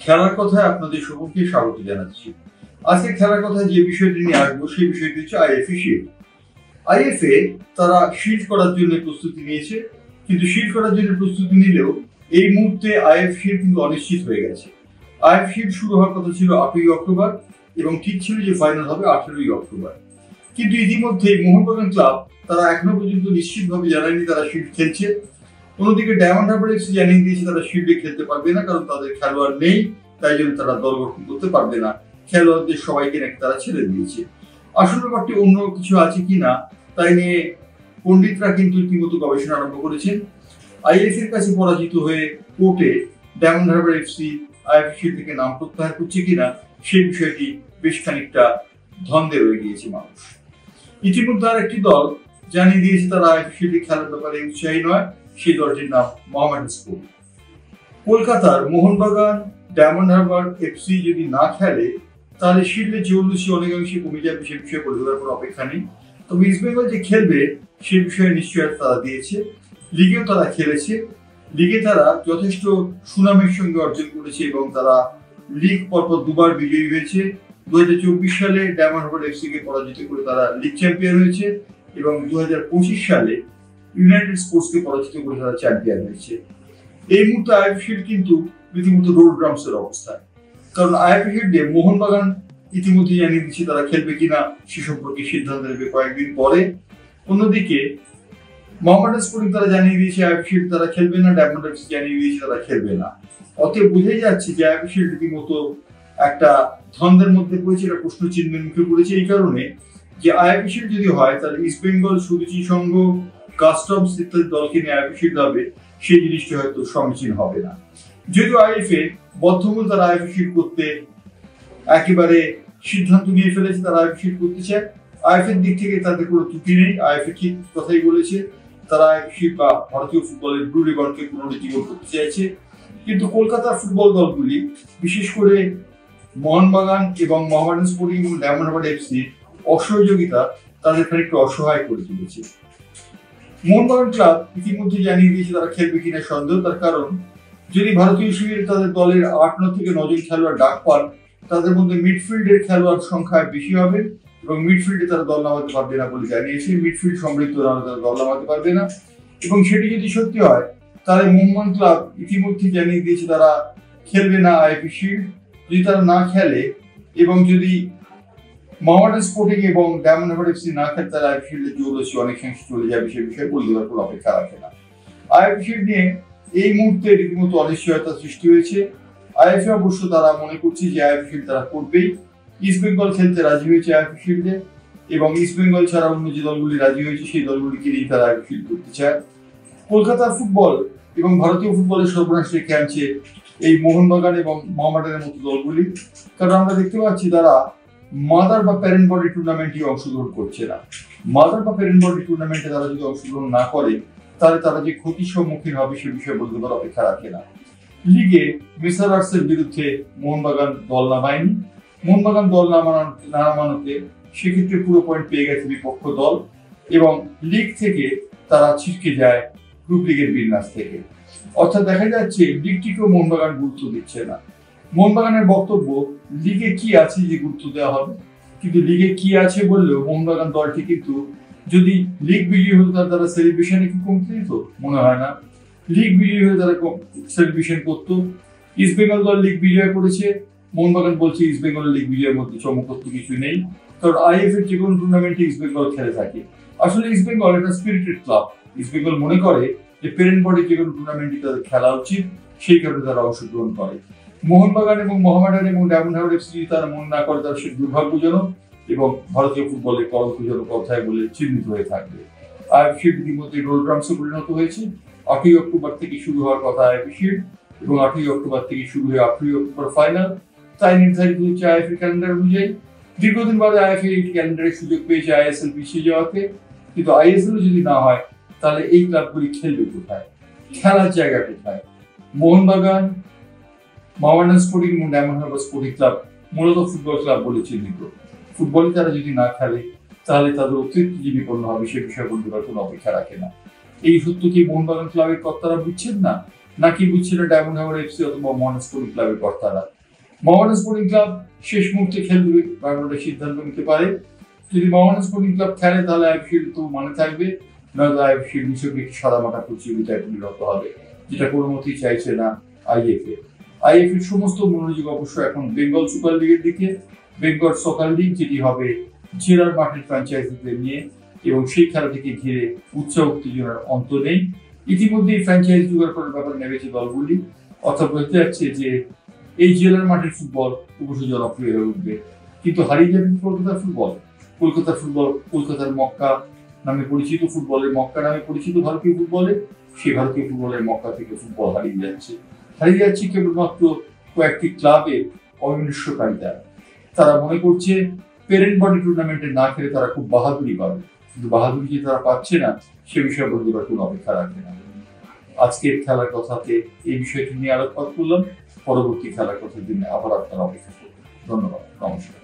খেলার কথায় আপনাদের সকলকে স্বাগত জানাচ্ছি। আজকে খেলার কথায় যে বিষয়টি নিয়ে আসবো সেই বিষয়টি হচ্ছে আইএফএ শিল্ড। আইএফএ তারা শিল্ড করার জন্য প্রস্তুতি নিয়েছে, কিন্তু শিল্ড করার জন্য প্রস্তুতি নিলেও এই মুহূর্তে আইএফ শিল্ড কিন্তু অনিশ্চিত হয়ে গেছে। আইএফ শিল্ড শুরু হওয়ার কথা ছিল 8ই অক্টোবর এবং ঠিক ছিল যে ফাইনাল হবে 18ই অক্টোবর। কিন্তু ইতিমধ্যে মোহনবাগান ক্লাব তারা এখনো পর্যন্ত নিশ্চিতভাবে জানায়নি তারা শিল্ড খেলছে। অন্যদিকে ডায়মন্ড হারবার এফসি জানিয়ে দিয়েছে তারা শিল্ডে খেলতে পারবে না, কারণ তাদের খেলোয়াড় নেই, তাই জন্য তারা দল গঠন করতে পারবে না। খেলোয়াড়দের সবাইকে নাকি তারা ছেড়ে দিয়েছে। আসল ব্যাপারটি অন্য কিছু আছে কিনা তাই নিয়ে পণ্ডিতরা কিন্তু রীতিমতো গবেষণা আরম্ভ করেছেন। আইএফ এর কাছে পরাজিত হয়ে কোর্টে diamond Harbour FC IFA shield থেকে নাম প্রত্যাহার করছে কিনা সেই বিষয়টি বেশ খানিকটা ধন্দে রয়ে গিয়েছে মানুষ। ইতিমধ্যে আর একটি দল জানিয়ে দিয়েছে তারা আইএফএ শিল্ডে খেলার ব্যাপারে উৎসাহী নয়, সেই দলটির নাম মোহামেডান স্পোর্ট। কলকাতার মোহনবাগান ডায়মন্ড হারবার এফসি যদি না খেলে তাহলে শিল্ডের জৌলুসি অনেকাংশে কমে যাবে, সে বিষয়ে বলে দেওয়ার কোনো অপেক্ষা নেই। তবে ইস্ট বেঙ্গল যে খেলবে সে বিষয়ে নিশ্চয়তা তারা দিয়েছে। লিগেও তারা খেলেছে, লিগে তারা যথেষ্ট সুনামের সঙ্গে অর্জন করেছে এবং তারা লিগ পরপর দুবার বিজয়ী হয়েছে। 2024 সালে ডায়মন্ড হারবার এফসি কে পরাজিত করে তারা লিগ চ্যাম্পিয়ন হয়েছে এবং 2025 সালে ইউনাইটেড স্পোর্টসকে পরাজিত করে তারা চ্যাম্পিয়ন হয়েছে। এই মুহূর্তে আইএফএ শিল্ড কিন্তু রীতিমতো রোড ড্রামসের অবস্থায়, কারণ আইএফএ শিল্ডে মোহনবাগান ইতিমধ্যে জানিয়ে দিচ্ছে তারা খেলবে কিনা সে সম্পর্কে সিদ্ধান্ত নেবে কয়েকদিন পরে। অন্যদিকে মোহামেডান স্পোর্টিং তারা জানিয়ে দিয়েছে আইএফএ শিল্ড তারা খেলবে না, ডায়মন্ড এফসি জানিয়ে দিয়েছে তারা খেলবে না। অতএব বোঝাই যাচ্ছে যে আইএফএ শিল্ড রীতিমতো একটা দ্বন্দ্বের মধ্যে পড়েছে, একটা প্রশ্ন চিহ্নের মুখে পড়েছে এই কারণে যে আইএফএ শিল্ড যদি হয় তাহলে ইস্ট বেঙ্গল, সুরুচি সংঘ, কাস্টমস ইত্যাদি দলকে নিয়ে আইএফএ শিল্ড হবে, সেই জিনিসটা হয়তো সমীচীন হবে না। যদিও আইএফএ বদ্ধমূল তারা আইএফএ শিল্ড করতে একেবারে সিদ্ধান্ত নিয়ে ফেলেছে, তারা আইএফএ শিল্ড করতে চায়। আইএফএর দিক থেকে তাদের কোনো ত্রুটি নেই, আইএফএ ঠিক কথাই বলেছে, তারা আইএফএ শিল্ড বা ভারতীয় ফুটবলের ব্লু রিবনকে পুনরুজ্জীবন করতে চাইছে। কিন্তু কলকাতার ফুটবল দলগুলি, বিশেষ করে মোহনবাগান এবং মোহামেডান স্পোর্টিং এবং ডায়মন্ড হারবার এফসি অসহযোগিতা তাদের খানিকটা অসহায় করে তুলেছে। মোহনবাগান ক্লাব ইতিমধ্যে জানিয়ে দিয়েছে তারা খেলবে কিনা সন্দেহ, তার কারণ যদি ভারতীয় শিবির তাদের দলের 8 থেকে 9 জন খেলোয়াড় ডাক পান, তাদের মধ্যে মিডফিল্ডের খেলোয়াড় সংখ্যা বেশি হবে এবং মিডফিল্ডে তারা দল নামাতে পারবে না বলে জানিয়েছে। মিডফিল্ড সমৃদ্ধ তারা দল নামাতে পারবে না এবং সেটি যদি সত্যি হয় তাহলে মোহনবাগান ক্লাব ইতিমধ্যে জানিয়ে দিয়েছে তারা খেলবে না আইএফএ শিল্ড। যদি তারা না খেলে এবং যদি মোহামেডান স্পোর্টিং এবং ডায়মন্ড হারবার এফসি না খেলে তাহলে আইএফএ শিল্ডের জৌলুসি অনেকাংশে চলে যাবে, সে বিষয়ে বলে দেওয়ার কোনো অপেক্ষা রাখে না। আইএফএ শিল্ড নিয়ে এই মুহূর্তে রীতিমতো অনিশ্চয়তা সৃষ্টি হয়েছে। আইএফএ অবশ্য তারা মনে করছে যে আইএফএ শিল্ড তারা করবেই। ইস্ট বেঙ্গল খেলতে রাজি হয়েছে আইএফএ শিল্ডে এবং ইস্ট বেঙ্গল ছাড়া অন্য যে দলগুলি রাজি হয়েছে সেই দলগুলিকে নিয়ে তারা আইএফএ শিল্ড করতে চায়। কলকাতার ফুটবল এবং ভারতীয় ফুটবলের সর্বনাশ রেখে আনছে এই মোহনবাগান এবং মোহামেডানের মতো দলগুলি, কারণ আমরা দেখতে পাচ্ছি তারা মাদার বা প্যারেন্ট বডি টুর্নামেন্টে অংশগ্রহণ করছে না। মাদার বা প্যারেন্ট বডি টুর্নামেন্টে তারা যদি অংশগ্রহণ না করে তাহলে তারা যে ক্ষতির সম্মুখীন হবে সে বিষয়ে বলতে পারার অপেক্ষা রাখে না। লিগে মেসারার্সের বিরুদ্ধে মোহনবাগান দল নামায়নি। মোহনবাগান দল নামানোতে সেক্ষেত্রে পুরো পয়েন্ট পেয়ে গেছে বিপক্ষ দল এবং লিগ থেকে তারা ছিটকে যায় গ্রুপ লিগের বিন্যাস থেকে। অর্থাৎ দেখা যাচ্ছে লিগটিকেও মোহনবাগান গুরুত্ব দিচ্ছে না। মোহনবাগানের বক্তব্য লিগে কি আছে যে গুরুত্ব দেওয়া হবে, কিন্তু লিগে কি আছে বললেও মোহনবাগান দলটি কিন্তু যদি লিগ বিজয়ী হতো তারা সেলিব্রেশনে কি কমতে দিত? মনে হয় না। লিগ বিজয়ী হয়ে তারা সেলিব্রেশন করতো। ইস্ট বেঙ্গল দল লিগ বিজয় করেছে, মোহনবাগান বলছে ইস্ট বেঙ্গলের লিগ বিজয়ের মধ্যে চমকপ্রদ কিছু নেই, কারণ আইএফএ এর যে কোনো টুর্নামেন্টে ইস্ট বেঙ্গল খেলে থাকে। আসলে ইস্ট বেঙ্গল একটা স্পিরিটেড ক্লাব। ইস্ট বেঙ্গল মনে করে যে প্যারেন্ট বডি যে কোনো টুর্নামেন্টে তাদের খেলা উচিত, সেই কারণে তারা অংশগ্রহণ করে। মোহনবাগান এবং মোহামেডান এবং ডায়মন্ড হারবার এফসি যদি তারা মন না করে তারা সে দুর্ভাগ্যজনক এবং ভারতীয় ফুটবলের কলঙ্কজনক অধ্যায় বলে চিহ্নিত হয়ে থাকবে। আইএফএ শিল্ড ইতিমধ্যে রোড ড্রামসে পরিণত হয়েছে। 8ই অক্টোবর থেকে শুরু হওয়ার কথা আইএফএ শিল্ড এবং 8ই অক্টোবর থেকে শুরু হয়ে 8ই অক্টোবর ফাইনাল, তাই নির্ধারিত হচ্ছে আইএফএ ক্যালেন্ডার অনুযায়ী। দীর্ঘদিন বাদে আইএফএ এই ক্যালেন্ডারের সুযোগ পেয়েছে আইএসএল পিছিয়ে যাওয়াতে, কিন্তু আইএসএল যদি না হয় তাহলে এই ক্লাবগুলি খেলবে কোথায়, খেলার জায়গা কোথায়? মোহনবাগান, মোহামেডান স্পোর্টিং এবং ডায়মন্ড হারবার স্পোর্টিং ক্লাব মূলত ফুটবল ক্লাব বলে চিহ্নিত। ফুটবলে তারা যদি না খেলে তাহলে তাদের অতিরিক্ত যে বিপন্ন হবে সে বিষয়ে বলতে পারার কোনো অপেক্ষা রাখে না। এই সত্য কি মোহনবাগান ক্লাবের কর্তারা বুঝছেন না? নাকি বুঝছে না ডায়মন্ড হারবার এফসি অথবা মোহামেডান স্পোর্টিং ক্লাবের কর্তারা। মোহামেডান স্পোর্টিং ক্লাব শেষ মুহূর্তে খেলবে বা একটা সিদ্ধান্ত নিতে পারে। যদি মোহামেডান স্পোর্টিং ক্লাব খেলে তাহলে আইএফএল তো মানে থাকবে, নয়তো আইএফএল বিষয়কে একটি সাদামাটা প্রতিযোগিতায় পরিণত হবে, যেটা কোনো মতেই চাইছে না আইএফএ। আইএফএল সমস্ত মনোযোগ অবশ্য এখন বেঙ্গল সুপার লিগের দিকে, বেঙ্গল সকার লিগ, যেটি হবে জেলার মাঠের ফ্র্যাঞ্চাইজিদের নিয়ে, এবং সেই খেলাটিকে ঘিরে উৎসাহ উত্তেজনার অন্ত নেই। ইতিমধ্যেই ফ্র্যাঞ্চাইজ জোগাড় করার ব্যাপারে নেমেছে দলগুলি, অর্থাৎ বলতে যাচ্ছে যে এই জেলার মাঠের ফুটবল ক্রমশ জনপ্রিয় হয়ে উঠবে, কিন্তু হারিয়ে যাবে কলকাতার ফুটবল। কলকাতার ফুটবল কলকাতার মক্কা নামে পরিচিত, ফুটবলের মক্কা নামে পরিচিত ভারতীয় ফুটবলে, সেই ভারতীয় ফুটবলের মক্কা থেকে ফুটবল হারিয়ে যাচ্ছে কেবলমাত্র কয়েকটি ক্লাবের অনির্দিষ্টকারিতা। তারা মনে করছে পেরেন্ট বডি টুর্নামেন্টে না খেলে তারা খুব বাহাদুরি পাবে, কিন্তু বাহাদুরি যে তারা পাচ্ছে না সে বিষয়ে বলতে কোনো অপেক্ষা রাখবে না। আজকের খেলার কথাতে এই বিষয়টি নিয়ে আলোকপাত করলাম। পরবর্তী খেলার কথার জন্য আবার আপনারা অপেক্ষা করবেন। ধন্যবাদ, নমস্কার।